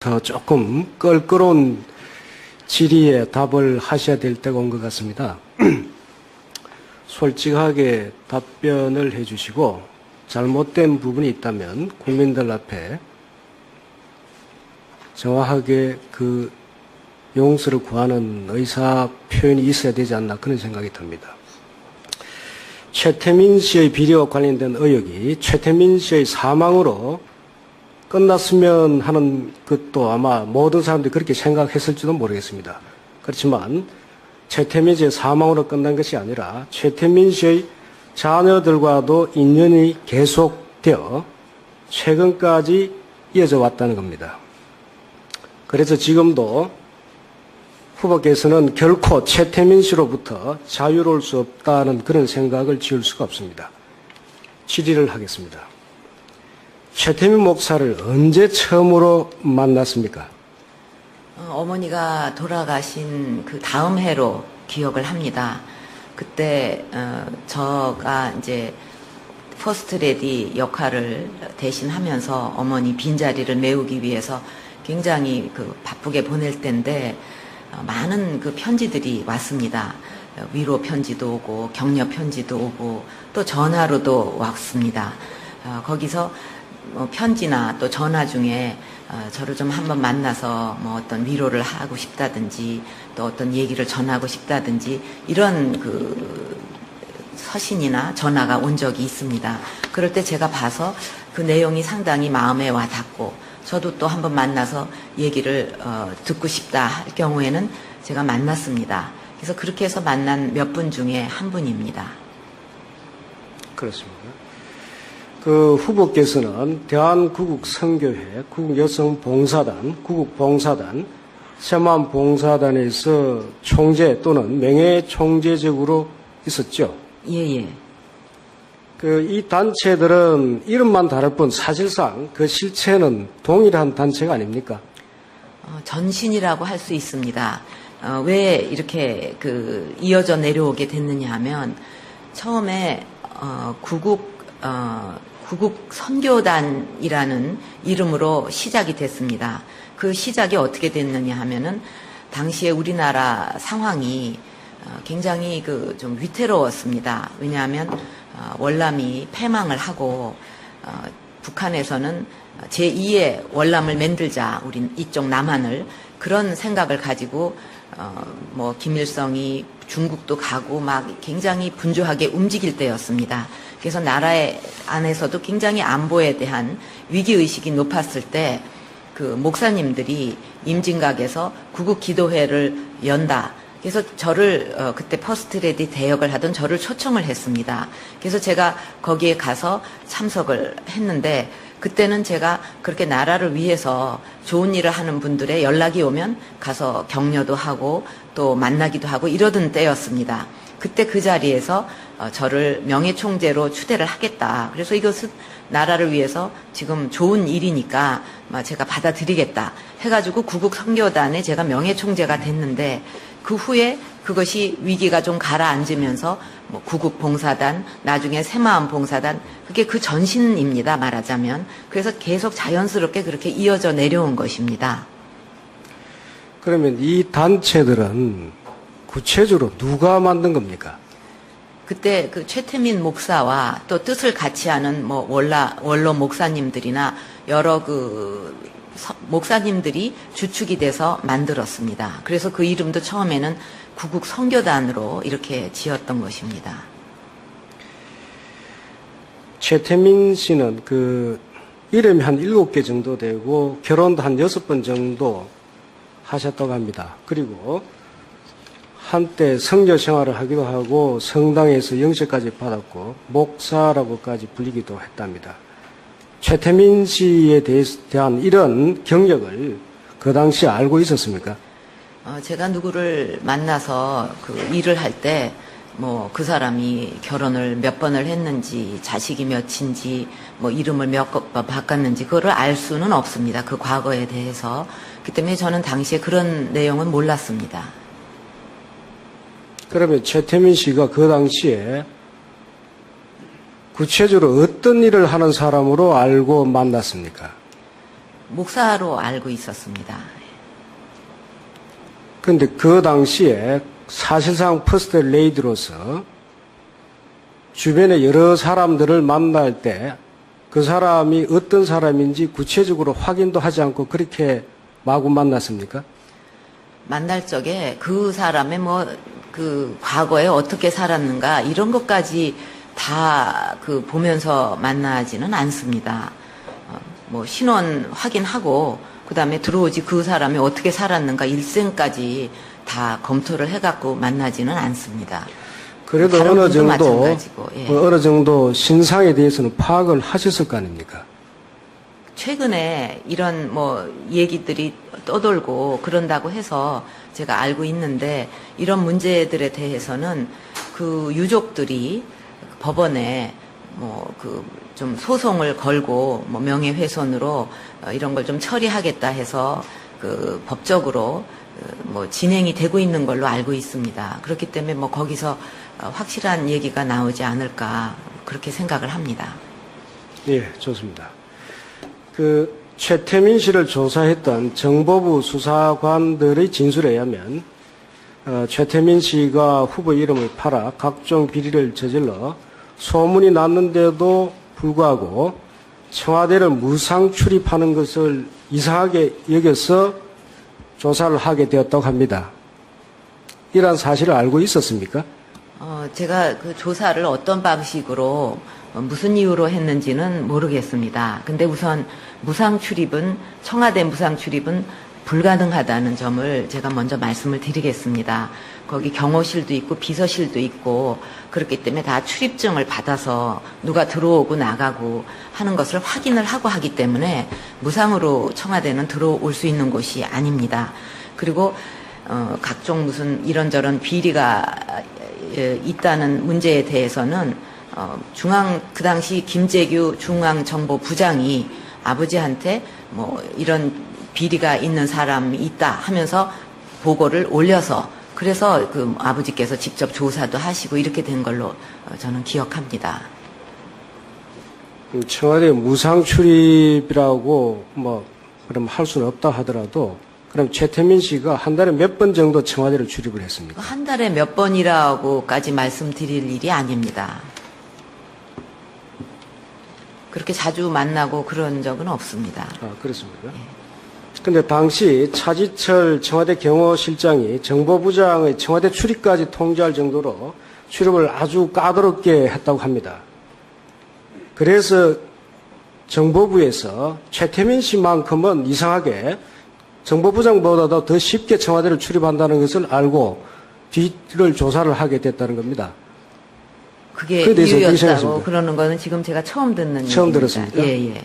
때부터 조금 껄끄러운 질의에 답을 하셔야 될 때가 온 것 같습니다. 솔직하게 답변을 해주시고 잘못된 부분이 있다면 국민들 앞에 정확하게 그 용서를 구하는 의사 표현이 있어야 되지 않나 그런 생각이 듭니다. 최태민 씨의 비리와 관련된 의혹이 최태민 씨의 사망으로 끝났으면 하는 것도 아마 모든 사람들이 그렇게 생각했을지도 모르겠습니다. 그렇지만 최태민 씨의 사망으로 끝난 것이 아니라 최태민 씨의 자녀들과도 인연이 계속되어 최근까지 이어져 왔다는 겁니다. 그래서 지금도 후보께서는 결코 최태민 씨로부터 자유로울 수 없다는 그런 생각을 지울 수가 없습니다. 질의를 하겠습니다. 최태민 목사를 언제 처음으로 만났습니까? 어머니가 돌아가신 그 다음 해로 기억을 합니다. 그때 저가 이제 퍼스트레디 역할을 대신하면서 어머니 빈자리를 메우기 위해서 굉장히 바쁘게 보낼 때인데 많은 그 편지들이 왔습니다. 위로 편지도 오고 격려 편지도 오고 또 전화로도 왔습니다. 거기서 편지나 또 전화 중에 저를 좀 한번 만나서 어떤 위로를 하고 싶다든지 또 어떤 얘기를 전하고 싶다든지 이런 그 서신이나 전화가 온 적이 있습니다. 그럴 때 제가 봐서 그 내용이 상당히 마음에 와 닿고 저도 또 한번 만나서 얘기를 듣고 싶다 할 경우에는 제가 만났습니다. 그래서 그렇게 해서 만난 몇 분 중에 한 분입니다. 그렇습니다. 그 후보께서는 대한구국선교회, 구국여성봉사단, 구국봉사단, 새마음봉사단에서 총재 또는 명예총재직으로 있었죠. 예. 이 단체들은 이름만 다를 뿐 사실상 그 실체는 동일한 단체가 아닙니까? 전신이라고 할 수 있습니다. 왜 이렇게 이어져 내려오게 됐느냐 하면 처음에 구국 선교단이라는 이름으로 시작이 됐습니다. 그 시작이 어떻게 됐느냐 하면은 당시에 우리나라 상황이 굉장히 좀 위태로웠습니다. 왜냐하면 월남이 패망을 하고 북한에서는 제2의 월남을 만들자 우린 이쪽 남한을 그런 생각을 가지고 김일성이 중국도 가고 막 굉장히 분주하게 움직일 때였습니다. 그래서 나라 안에서도 굉장히 안보에 대한 위기의식이 높았을 때 그 목사님들이 임진각에서 구국기도회를 연다. 그래서 저를 그때 퍼스트레디 대역을 하던 저를 초청을 했습니다. 그래서 제가 거기에 가서 참석을 했는데 그때는 제가 그렇게 나라를 위해서 좋은 일을 하는 분들의 연락이 오면 가서 격려도 하고 또 만나기도 하고 이러던 때였습니다. 그때 그 자리에서 저를 명예총재로 추대를 하겠다. 그래서 이것은 나라를 위해서 지금 좋은 일이니까 제가 받아들이겠다 해가지고 구국선교단에 제가 명예총재가 됐는데 그 후에 그것이 위기가 좀 가라앉으면서 구국봉사단, 나중에 새마음봉사단, 그게 그 전신입니다, 말하자면. 그래서 계속 자연스럽게 그렇게 이어져 내려온 것입니다. 그러면 이 단체들은 구체적으로 누가 만든 겁니까? 그때 최태민 목사와 또 뜻을 같이 하는 원로 목사님들이나 여러 목사님들이 주축이 돼서 만들었습니다. 그래서 그 이름도 처음에는 구국 선교단으로 이렇게 지었던 것입니다. 최태민 씨는 이름이 한 7개 정도 되고 결혼도 한 6번 정도 하셨다고 합니다. 그리고 한때 선교 생활을 하기도 하고 성당에서 영접까지 받았고 목사라고까지 불리기도 했답니다. 최태민 씨에 대한 이런 경력을 그 당시에 알고 있었습니까? 제가 누구를 만나서 일을 할 때 그 사람이 결혼을 몇 번을 했는지 자식이 몇인지 이름을 몇 번 바꿨는지 그거를 알 수는 없습니다. 그 과거에 대해서. 그 때문에 저는 당시에 그런 내용은 몰랐습니다. 그러면 최태민 씨가 그 당시에 구체적으로 어떤 일을 하는 사람으로 알고 만났습니까? 목사로 알고 있었습니다. 그런데 그 당시에 사실상 퍼스트 레이디로서 주변의 여러 사람들을 만날 때 그 사람이 어떤 사람인지 구체적으로 확인도 하지 않고 그렇게 마구 만났습니까? 만날 적에 그 사람의 그 과거에 어떻게 살았는가 이런 것까지 다 보면서 만나지는 않습니다. 신원 확인하고 그다음에 들어오지 그 사람이 어떻게 살았는가 일생까지 다 검토를 해갖고 만나지는 않습니다. 그래도 다른 어느 분도 정도, 마찬가지고, 예. 어느 정도 신상에 대해서는 파악을 하셨을 거 아닙니까? 최근에 이런 얘기들이 떠돌고 그런다고 해서 제가 알고 있는데 이런 문제들에 대해서는 그 유족들이 법원에 좀 소송을 걸고 명예훼손으로 이런 걸 좀 처리하겠다 해서 법적으로 진행이 되고 있는 걸로 알고 있습니다. 그렇기 때문에 거기서 확실한 얘기가 나오지 않을까 그렇게 생각을 합니다. 예, 좋습니다. 최태민 씨를 조사했던 정보부 수사관들의 진술에 의하면 최태민 씨가 후보 이름을 팔아 각종 비리를 저질러 소문이 났는데도 불구하고 청와대를 무상 출입하는 것을 이상하게 여겨서 조사를 하게 되었다고 합니다. 이러한 사실을 알고 있었습니까? 제가 그 조사를 어떤 방식으로 무슨 이유로 했는지는 모르겠습니다. 근데 우선 청와대 무상 출입은 불가능하다는 점을 제가 먼저 말씀을 드리겠습니다. 거기 경호실도 있고 비서실도 있고 그렇기 때문에 다 출입증을 받아서 누가 들어오고 나가고 하는 것을 확인을 하고 하기 때문에 무상으로 청와대는 들어올 수 있는 곳이 아닙니다. 그리고 각종 무슨 이런저런 비리가 있다는 문제에 대해서는 그 당시 김재규 중앙정보부장이 아버지한테 이런 비리가 있는 사람이 있다 하면서 보고를 올려서 그래서 아버지께서 직접 조사도 하시고 이렇게 된 걸로 저는 기억합니다. 청와대 무상 출입이라고 그럼 할 수는 없다 하더라도 그럼 최태민 씨가 한 달에 몇 번 정도 청와대를 출입을 했습니까? 한 달에 몇 번이라고까지 말씀드릴 일이 아닙니다. 그렇게 자주 만나고 그런 적은 없습니다. 그렇습니까? 근데 당시 차지철 청와대 경호실장이 정보부장의 청와대 출입까지 통제할 정도로 출입을 아주 까다롭게 했다고 합니다. 그래서 정보부에서 최태민 씨만큼은 이상하게 정보부장보다도 더 쉽게 청와대를 출입한다는 것을 알고 뒤를 조사를 하게 됐다는 겁니다. 그게 이유였다고 그러는 거는 지금 제가 처음 듣는 얘기입니다. 처음 들었습니까? 예.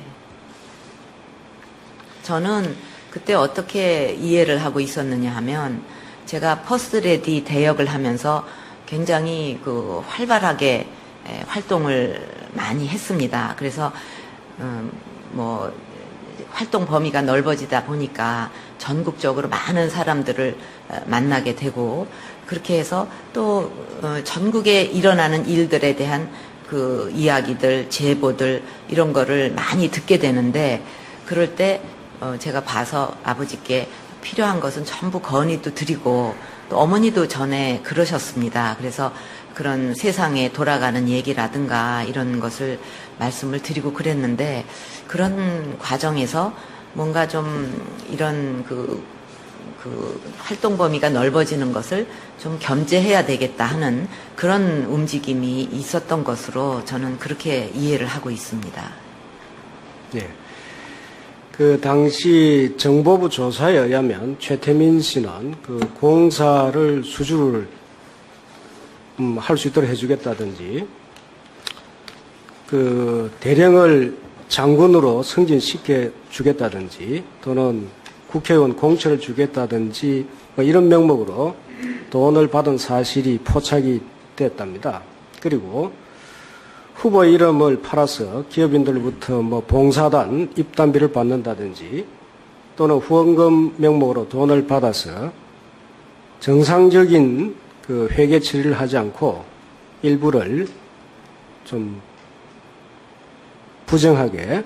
저는 그때 어떻게 이해를 하고 있었느냐 하면 제가 퍼스트레디 대역을 하면서 굉장히 활발하게 활동을 많이 했습니다. 그래서 활동 범위가 넓어지다 보니까 전국적으로 많은 사람들을 만나게 되고 그렇게 해서 또 전국에 일어나는 일들에 대한 이야기들, 제보들 이런 거를 많이 듣게 되는데 그럴 때 제가 봐서 아버지께 필요한 것은 전부 건의도 드리고 또 어머니도 전에 그러셨습니다. 그래서 그런 세상에 돌아가는 얘기라든가 이런 것을 말씀을 드리고 그랬는데 그런 과정에서 뭔가 좀 이런 활동 범위가 넓어지는 것을 좀 견제해야 되겠다 하는 그런 움직임이 있었던 것으로 저는 그렇게 이해를 하고 있습니다. 네. 그 당시 정보부 조사에 의하면 최태민 씨는 공사를 수주를 할 수 있도록 해주겠다든지 대령을 장군으로 승진시켜 주겠다든지 또는 국회의원 공천을 주겠다든지 이런 명목으로 돈을 받은 사실이 포착이 됐답니다. 그리고 후보 이름을 팔아서 기업인들로부터 봉사단 입단비를 받는다든지 또는 후원금 명목으로 돈을 받아서 정상적인 회계 처리를 하지 않고 일부를 좀 부정하게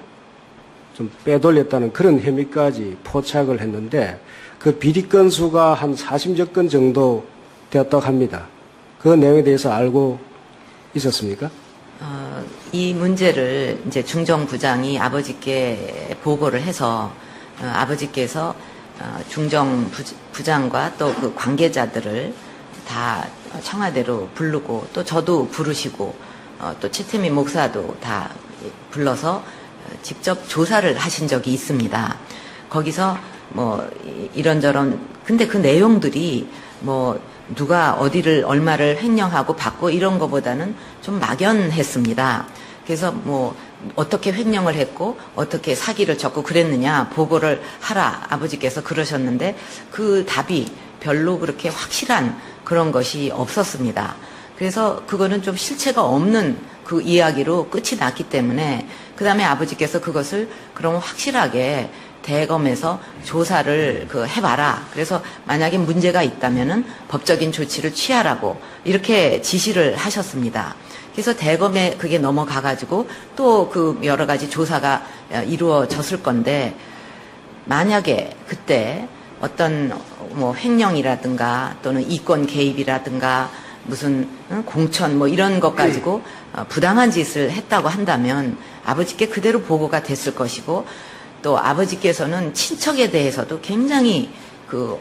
좀 빼돌렸다는 그런 혐의까지 포착을 했는데 그 비리 건수가 한 40여 건 정도 되었다고 합니다. 그 내용에 대해서 알고 있었습니까? 이 문제를 이제 중정부장이 아버지께 보고를 해서 아버지께서 중정부장과 또 그 관계자들을 다 청와대로 부르고 또 저도 부르시고 또 최태민 목사도 다 불러서 직접 조사를 하신 적이 있습니다. 거기서 뭐 이런저런 근데 그 내용들이 뭐 누가 어디를 얼마를 횡령하고 받고 이런 거보다는 좀 막연했습니다. 그래서 뭐 어떻게 횡령을 했고 어떻게 사기를 쳤고 그랬느냐 보고를 하라 아버지께서 그러셨는데 그 답이 별로 그렇게 확실한 그런 것이 없었습니다. 그래서 그거는 좀 실체가 없는 그 이야기로 끝이 났기 때문에 그 다음에 아버지께서 그것을 그럼 확실하게 대검에서 조사를 해봐라. 그래서 만약에 문제가 있다면은 법적인 조치를 취하라고 이렇게 지시를 하셨습니다. 그래서 대검에 그게 넘어가가지고 또 그 여러 가지 조사가 이루어졌을 건데 만약에 그때 어떤 뭐 횡령이라든가 또는 이권 개입이라든가 무슨 공천 뭐 이런 것 가지고 부당한 짓을 했다고 한다면 아버지께 그대로 보고가 됐을 것이고 또 아버지께서는 친척에 대해서도 굉장히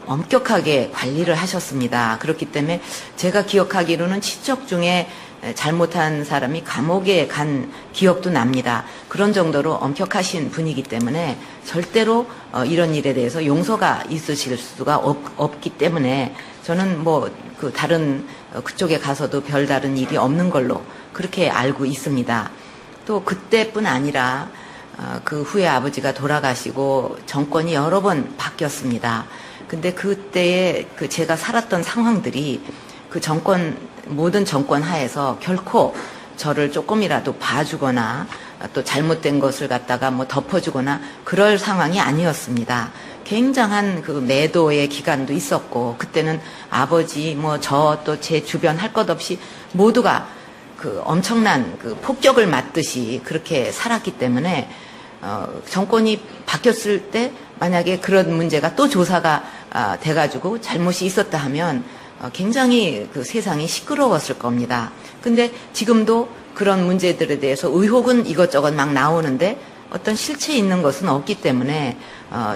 엄격하게 관리를 하셨습니다. 그렇기 때문에 제가 기억하기로는 친척 중에 잘못한 사람이 감옥에 간 기억도 납니다. 그런 정도로 엄격하신 분이기 때문에 절대로 이런 일에 대해서 용서가 있으실 수가 없기 때문에 저는 뭐 다른 그쪽에 가서도 별다른 일이 없는 걸로 그렇게 알고 있습니다. 또 그때뿐 아니라 그 후에 아버지가 돌아가시고 정권이 여러 번 바뀌었습니다. 근데 그때의 제가 살았던 상황들이 그 모든 정권 하에서 결코 저를 조금이라도 봐주거나 또 잘못된 것을 갖다가 뭐 덮어주거나 그럴 상황이 아니었습니다. 굉장한 매도의 기간도 있었고 그때는 아버지 뭐 저 또 제 주변 할 것 없이 모두가 엄청난 폭격을 맞듯이 그렇게 살았기 때문에 정권이 바뀌었을 때 만약에 그런 문제가 또 조사가 돼가지고 잘못이 있었다 하면 굉장히 세상이 시끄러웠을 겁니다. 근데 지금도 그런 문제들에 대해서 의혹은 이것저것 막 나오는데 어떤 실체 있는 것은 없기 때문에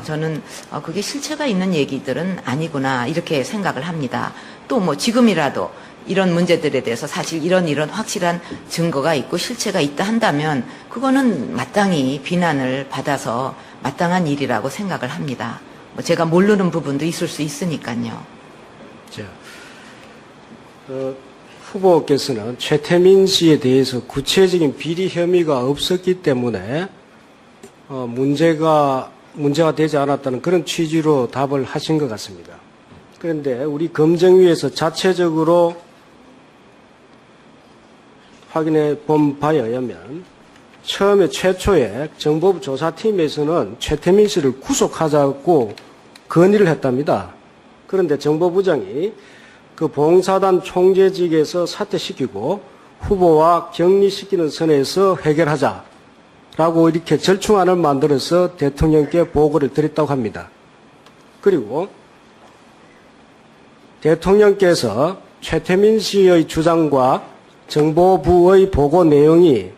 저는 그게 실체가 있는 얘기들은 아니구나 이렇게 생각을 합니다. 또 뭐 지금이라도 이런 문제들에 대해서 사실 이런 확실한 증거가 있고 실체가 있다 한다면 그거는 마땅히 비난을 받아서 마땅한 일이라고 생각을 합니다. 뭐 제가 모르는 부분도 있을 수 있으니까요. 자, 후보께서는 최태민 씨에 대해서 구체적인 비리 혐의가 없었기 때문에 문제가 되지 않았다는 그런 취지로 답을 하신 것 같습니다. 그런데 우리 검정위에서 자체적으로 확인해 본 바에 의하면 처음에 최초에 정보부 조사팀에서는 최태민 씨를 구속하자고 건의를 했답니다. 그런데 정보부장이 그 봉사단 총재직에서 사퇴시키고 후보와 격리시키는 선에서 해결하자라고 이렇게 절충안을 만들어서 대통령께 보고를 드렸다고 합니다. 그리고 대통령께서 최태민 씨의 주장과 정보부의 보고 내용이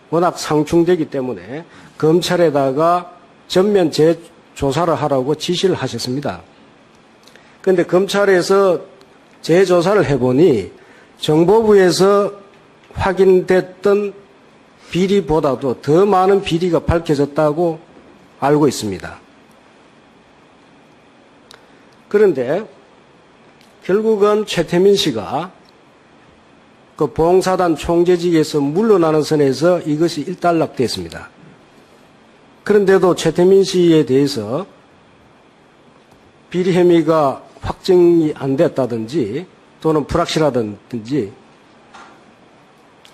워낙 상충되기 때문에 검찰에다가 전면 재조사를 하라고 지시를 하셨습니다. 그런데 검찰에서 재조사를 해보니 정보부에서 확인됐던 비리보다도 더 많은 비리가 밝혀졌다고 알고 있습니다. 그런데 결국은 최태민 씨가 그 봉사단 총재직에서 물러나는 선에서 이것이 일단락됐습니다. 그런데도 최태민 씨에 대해서 비리 혐의가 확정이 안 됐다든지 또는 불확실하다든지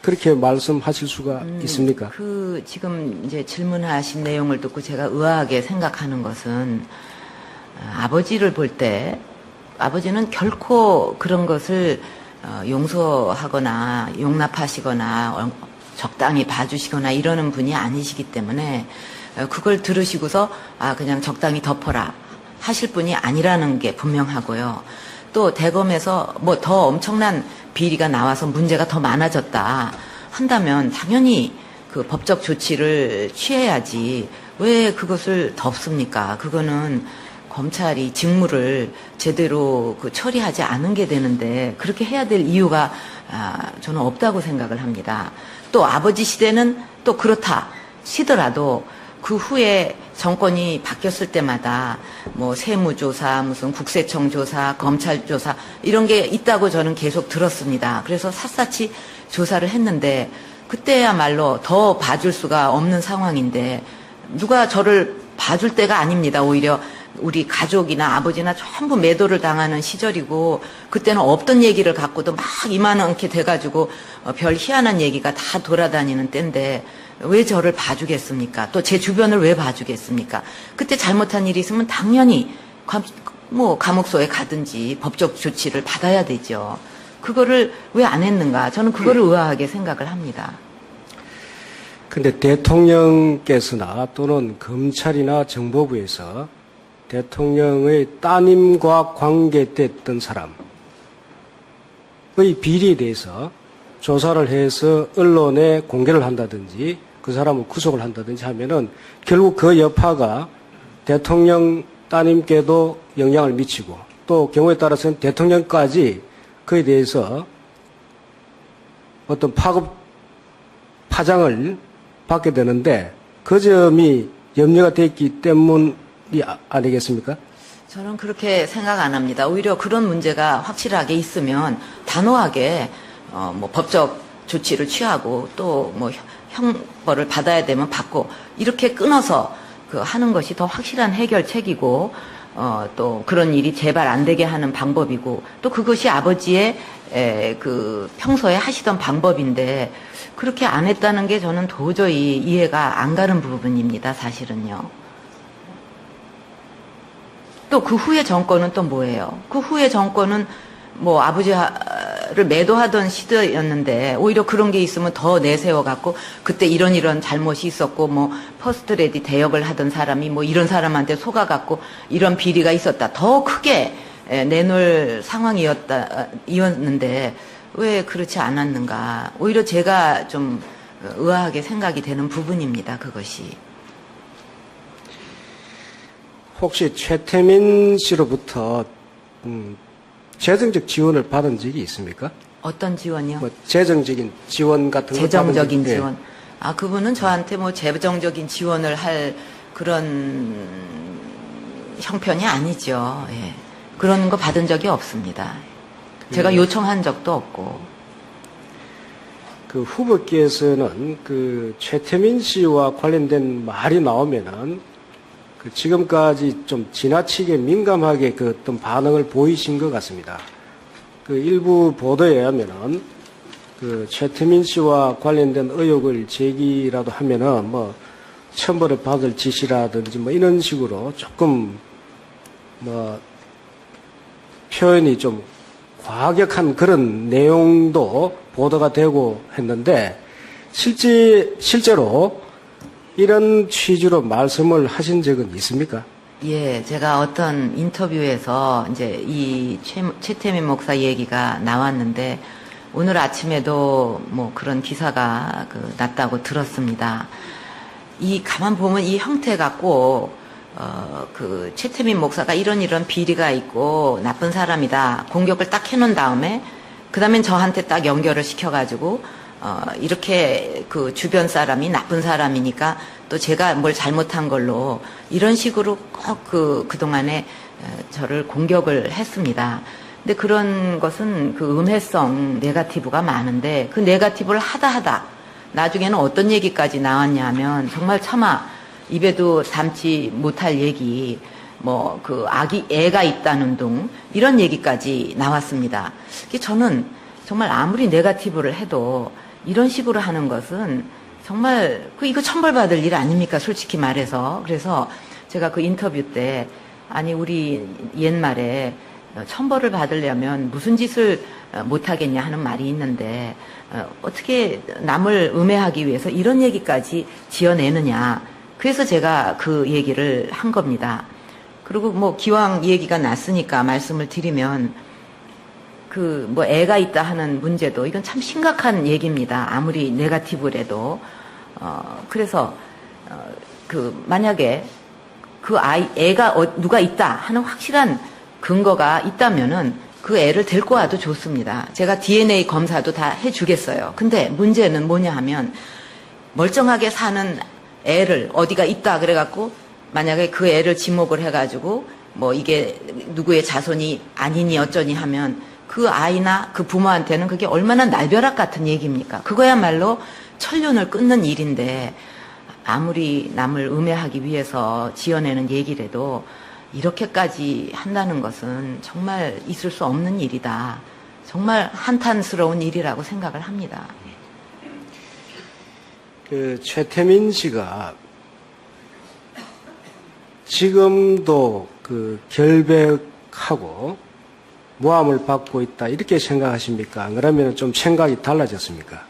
그렇게 말씀하실 수가 있습니까? 지금 이제 질문하신 내용을 듣고 제가 의아하게 생각하는 것은 아버지를 볼 때 아버지는 결코 그런 것을 용서하거나 용납하시거나 적당히 봐주시거나 이러는 분이 아니시기 때문에 그걸 들으시고서 그냥 적당히 덮어라 하실 분이 아니라는 게 분명하고요. 또 대검에서 뭐 더 엄청난 비리가 나와서 문제가 더 많아졌다 한다면 당연히 그 법적 조치를 취해야지 왜 그것을 덮습니까? 그거는 검찰이 직무를 제대로 처리하지 않은 게 되는데 그렇게 해야 될 이유가 저는 없다고 생각을 합니다. 또 아버지 시대는 또 그렇다 치더라도 그 후에 정권이 바뀌었을 때마다 뭐 세무조사, 무슨 국세청 조사, 검찰 조사 이런 게 있다고 저는 계속 들었습니다. 그래서 샅샅이 조사를 했는데 그때야말로 더 봐줄 수가 없는 상황인데 누가 저를 봐줄 때가 아닙니다. 오히려 우리 가족이나 아버지나 전부 매도를 당하는 시절이고 그때는 없던 얘기를 갖고도 막 이만하게 돼가지고 별 희한한 얘기가 다 돌아다니는 때인데 왜 저를 봐주겠습니까? 또 제 주변을 왜 봐주겠습니까? 그때 잘못한 일이 있으면 당연히 감옥소에 가든지 법적 조치를 받아야 되죠. 그거를 왜 안 했는가? 저는 그거를 의아하게 생각을 합니다. 근데 대통령께서나 또는 검찰이나 정보부에서 대통령의 따님과 관계됐던 사람의 비리에 대해서 조사를 해서 언론에 공개를 한다든지 그 사람을 구속을 한다든지 하면은 결국 그 여파가 대통령 따님께도 영향을 미치고 또 경우에 따라서는 대통령까지 그에 대해서 어떤 파장을 받게 되는데 그 점이 염려가 됐기 때문이 아니겠습니까? 저는 그렇게 생각 안 합니다. 오히려 그런 문제가 확실하게 있으면 단호하게 법적 조치를 취하고 또 형벌을 받아야 되면 받고 이렇게 끊어서 하는 것이 더 확실한 해결책이고 또 그런 일이 재발 안 되게 하는 방법이고 또 그것이 아버지의 평소에 하시던 방법인데 그렇게 안 했다는 게 저는 도저히 이해가 안 가는 부분입니다. 사실은요. 또 그 후의 정권은 또 뭐예요? 그 후의 정권은 아버지를 매도하던 시대였는데 오히려 그런 게 있으면 더 내세워 갖고 그때 이런 잘못이 있었고 퍼스트레디 대역을 하던 사람이 이런 사람한테 속아 갖고 이런 비리가 있었다. 더 크게 내놓을 상황이었는데 왜 그렇지 않았는가? 오히려 제가 좀 의아하게 생각이 되는 부분입니다. 그것이. 혹시 최태민 씨로부터 재정적 지원을 받은 적이 있습니까? 어떤 지원이요? 재정적인 지원 같은 거 재정적인 받은 적이, 지원. 그분은 저한테 재정적인 지원을 할 그런 형편이 아니죠. 예. 그런 거 받은 적이 없습니다. 제가 요청한 적도 없고. 그 후보께서는 최태민 씨와 관련된 말이 나오면은 지금까지 좀 지나치게 민감하게 어떤 반응을 보이신 것 같습니다. 일부 보도에 의하면은 최태민 씨와 관련된 의혹을 제기라도 하면은 처벌을 받을 짓이라든지 이런 식으로 조금 표현이 좀 과격한 그런 내용도 보도가 되고 했는데 실제로 이런 취지로 말씀을 하신 적은 있습니까? 예, 제가 어떤 인터뷰에서 이제 이 최태민 목사 얘기가 나왔는데 오늘 아침에도 그런 기사가 났다고 들었습니다. 가만 보면 이 형태 갖고 최태민 목사가 이런 비리가 있고 나쁜 사람이다 공격을 딱 해놓은 다음에 그 다음엔 저한테 딱 연결을 시켜가지고 이렇게 주변 사람이 나쁜 사람이니까 또 제가 뭘 잘못한 걸로 이런 식으로 꼭 그동안에 저를 공격을 했습니다. 근데 그런 것은 음해성 네거티브가 많은데 그 네거티브를 하다 나중에는 어떤 얘기까지 나왔냐 하면 정말 차마 입에도 담지 못할 얘기 애가 있다는 둥 이런 얘기까지 나왔습니다. 저는 정말 아무리 네거티브를 해도 이런 식으로 하는 것은 정말 이거 천벌받을 일 아닙니까? 솔직히 말해서. 그래서 제가 인터뷰 때 우리 옛말에 천벌을 받으려면 무슨 짓을 못하겠냐 하는 말이 있는데 어떻게 남을 음해하기 위해서 이런 얘기까지 지어내느냐 그래서 제가 그 얘기를 한 겁니다. 그리고 뭐 기왕 얘기가 났으니까 말씀을 드리면 그 뭐 애가 있다 하는 문제도 이건 참 심각한 얘기입니다. 아무리 네거티브래도 그래서 그 만약에 그 애가 누가 있다 하는 확실한 근거가 있다면은 그 애를 데리고 와도 좋습니다. 제가 DNA 검사도 다 해주겠어요. 근데 문제는 뭐냐 하면 멀쩡하게 사는 애를 어디가 있다 그래갖고 만약에 그 애를 지목을 해가지고 뭐 이게 누구의 자손이 아니니 어쩌니 하면 그 아이나 그 부모한테는 그게 얼마나 날벼락 같은 얘기입니까? 그거야말로 천륜을 끊는 일인데 아무리 남을 음해하기 위해서 지어내는 얘기라도 이렇게까지 한다는 것은 정말 있을 수 없는 일이다. 정말 한탄스러운 일이라고 생각을 합니다. 그 최태민 씨가 지금도 그 결백하고 모함을 받고 있다 이렇게 생각하십니까? 그러면 좀 생각이 달라졌습니까?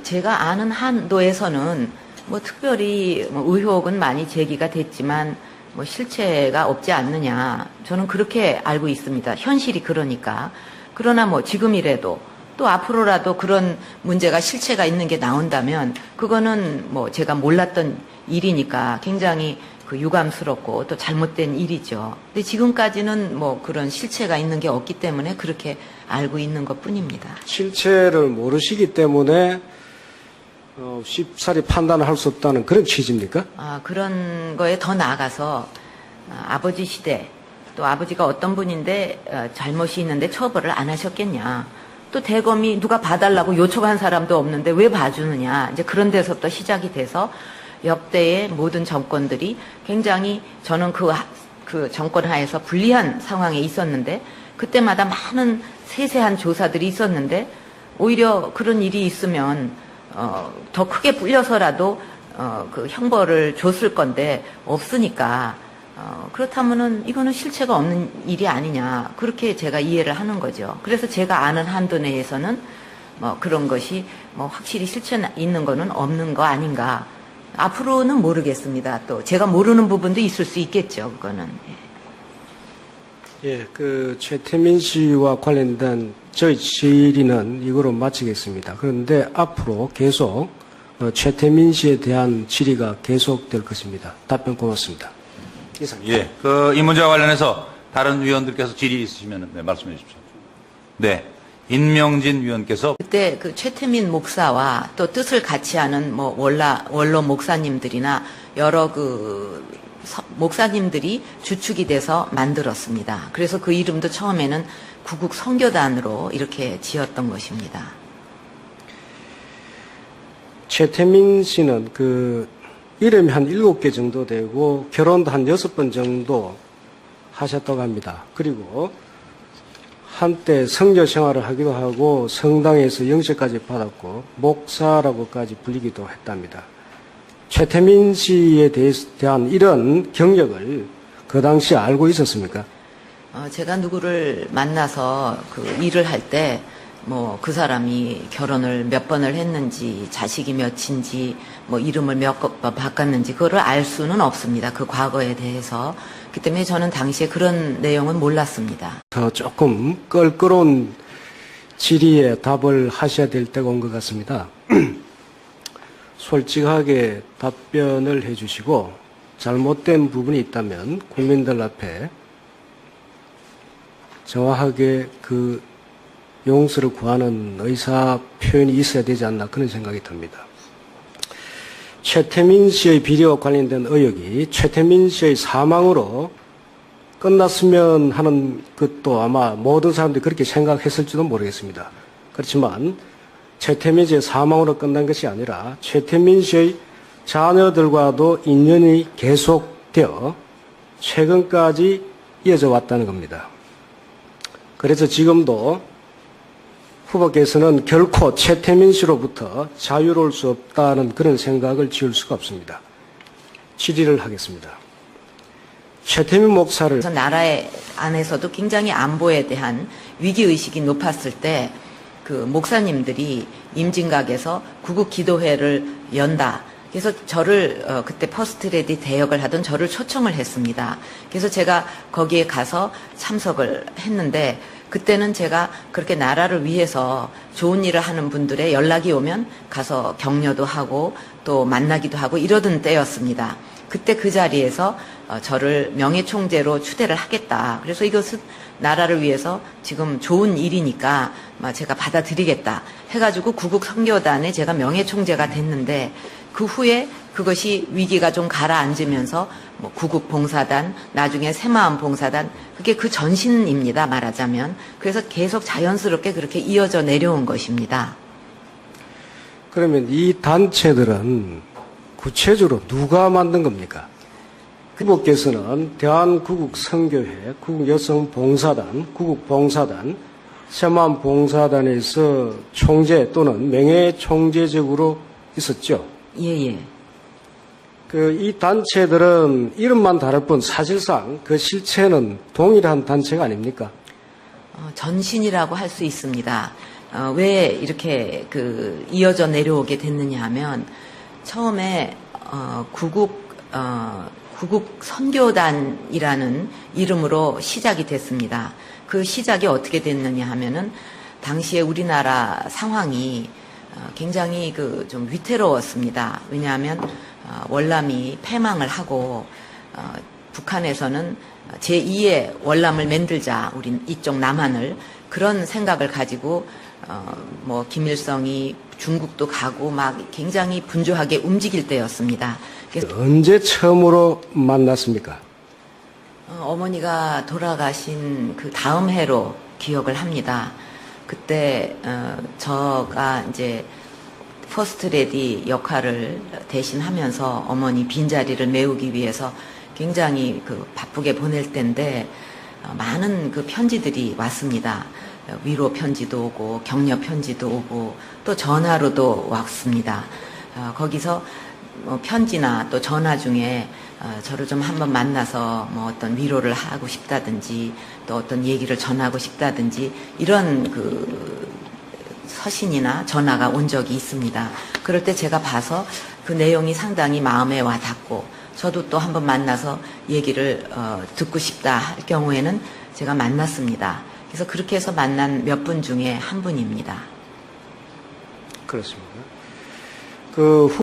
제가 아는 한도에서는 뭐 특별히 뭐 의혹은 많이 제기가 됐지만 뭐 실체가 없지 않느냐 저는 그렇게 알고 있습니다. 현실이 그러니까. 그러나 뭐 지금이라도 또 앞으로라도 그런 문제가 실체가 있는 게 나온다면 그거는 뭐 제가 몰랐던 일이니까 굉장히 그 유감스럽고 또 잘못된 일이죠. 근데 지금까지는 뭐 그런 실체가 있는 게 없기 때문에 그렇게 알고 있는 것 뿐입니다. 실체를 모르시기 때문에 쉽사리 판단을 할 수 없다는 그런 취지입니까? 그런 거에 더 나아가서 아버지 시대 또 아버지가 어떤 분인데 잘못이 있는데 처벌을 안 하셨겠냐. 또 대검이 누가 봐달라고 요청한 사람도 없는데 왜 봐주느냐. 이제 그런 데서부터 시작이 돼서 역대의 모든 정권들이 굉장히 저는 그 정권 하에서 불리한 상황에 있었는데 그때마다 많은 세세한 조사들이 있었는데 오히려 그런 일이 있으면 더 크게 불려서라도 그 형벌을 줬을 건데 없으니까 그렇다면은 이거는 실체가 없는 일이 아니냐 그렇게 제가 이해를 하는 거죠. 그래서 제가 아는 한도 내에서는 뭐 그런 것이 뭐 확실히 실체 있는 거는 없는 거 아닌가. 앞으로는 모르겠습니다. 또 제가 모르는 부분도 있을 수 있겠죠. 그거는. 예, 그 최태민 씨와 관련된 저희 질의는 이거로 마치겠습니다. 그런데 앞으로 계속 최태민 씨에 대한 질의가 계속될 것입니다. 답변 고맙습니다. 이상입니다. 예, 이 문제와 관련해서 다른 위원들께서 질의 있으시면 네, 말씀해 주십시오. 네, 임명진 위원께서 그때 그 최태민 목사와 또 뜻을 같이 하는 뭐 원로 목사님들이나 여러 그 목사님들이 주축이 돼서 만들었습니다. 그래서 그 이름도 처음에는 구국 선교단으로 이렇게 지었던 것입니다. 최태민 씨는 그 이름이 한 7개 정도 되고 결혼도 한 6번 정도 하셨다고 합니다. 그리고 한때 성교 생활을 하기도 하고 성당에서 영접까지 받았고 목사라고까지 불리기도 했답니다. 최태민 씨에 대한 이런 경력을 그 당시 알고 있었습니까? 제가 누구를 만나서 그 일을 할 때 뭐 그 사람이 결혼을 몇 번을 했는지 자식이 몇인지 뭐 이름을 몇 번 바꿨는지 그거를 알 수는 없습니다. 그 과거에 대해서. 그 때문에 저는 당시에 그런 내용은 몰랐습니다. 더 조금 껄끄러운 질의에 답을 하셔야 될 때가 온 것 같습니다. 솔직하게 답변을 해주시고 잘못된 부분이 있다면 국민들 앞에 정확하게 그 용서를 구하는 의사 표현이 있어야 되지 않나 그런 생각이 듭니다. 최태민 씨의 비리와 관련된 의혹이 최태민 씨의 사망으로 끝났으면 하는 것도 아마 모든 사람들이 그렇게 생각했을지도 모르겠습니다. 그렇지만 최태민 씨의 사망으로 끝난 것이 아니라 최태민 씨의 자녀들과도 인연이 계속되어 최근까지 이어져 왔다는 겁니다. 그래서 지금도 후보께서는 결코 최태민 씨로부터 자유로울 수 없다는 그런 생각을 지울 수가 없습니다. 질의를 하겠습니다. 최태민 목사를 그래서 나라 안에서도 굉장히 안보에 대한 위기의식이 높았을 때 그 목사님들이 임진각에서 구국 기도회를 연다. 그래서 저를 그때 퍼스트레디 대역을 하던 저를 초청을 했습니다. 그래서 제가 거기에 가서 참석을 했는데 그때는 제가 그렇게 나라를 위해서 좋은 일을 하는 분들의 연락이 오면 가서 격려도 하고 또 만나기도 하고 이러던 때였습니다. 그때 그 자리에서 저를 명예총재로 추대를 하겠다. 그래서 이것은 나라를 위해서 지금 좋은 일이니까 제가 받아들이겠다 해가지고 구국 선교단에 제가 명예총재가 됐는데 그 후에 그것이 위기가 좀 가라앉으면서 뭐 구국 봉사단, 나중에 새마음 봉사단, 그게 그 전신입니다, 말하자면. 그래서 계속 자연스럽게 그렇게 이어져 내려온 것입니다. 그러면 이 단체들은 구체적으로 누가 만든 겁니까? 후보께서는 대한구국선교회, 구국여성봉사단, 구국봉사단, 새마음봉사단에서 총재 또는 명예총재직으로 있었죠. 예. 이 단체들은 이름만 다를 뿐 사실상 그 실체는 동일한 단체가 아닙니까? 전신이라고 할 수 있습니다. 왜 이렇게 이어져 내려오게 됐느냐 하면 처음에 구국 선교단이라는 이름으로 시작이 됐습니다. 그 시작이 어떻게 됐느냐 하면은 당시에 우리나라 상황이 굉장히 좀 위태로웠습니다. 왜냐하면 월남이 패망을 하고 북한에서는 제2의 월남을 만들자, 우리 이쪽 남한을 그런 생각을 가지고 뭐 김일성이 중국도 가고 막 굉장히 분주하게 움직일 때였습니다. 그래서 언제 처음으로 만났습니까? 어머니가 돌아가신 그 다음 해로 기억을 합니다. 그때 저가 이제 퍼스트레디 역할을 대신하면서 어머니 빈자리를 메우기 위해서 굉장히 바쁘게 보낼 때인데 많은 편지들이 왔습니다. 위로 편지도 오고 격려 편지도 오고 또 전화로도 왔습니다. 거기서 편지나 또 전화 중에 저를 좀 한번 만나서 뭐 어떤 위로를 하고 싶다든지 또 어떤 얘기를 전하고 싶다든지 이런 서신이나 전화가 온 적이 있습니다. 그럴 때 제가 봐서 그 내용이 상당히 마음에 와 닿고 저도 또 한번 만나서 얘기를 듣고 싶다 할 경우에는 제가 만났습니다. 그래서 그렇게 해서 만난 몇 분 중에 한 분입니다. 그렇습니다.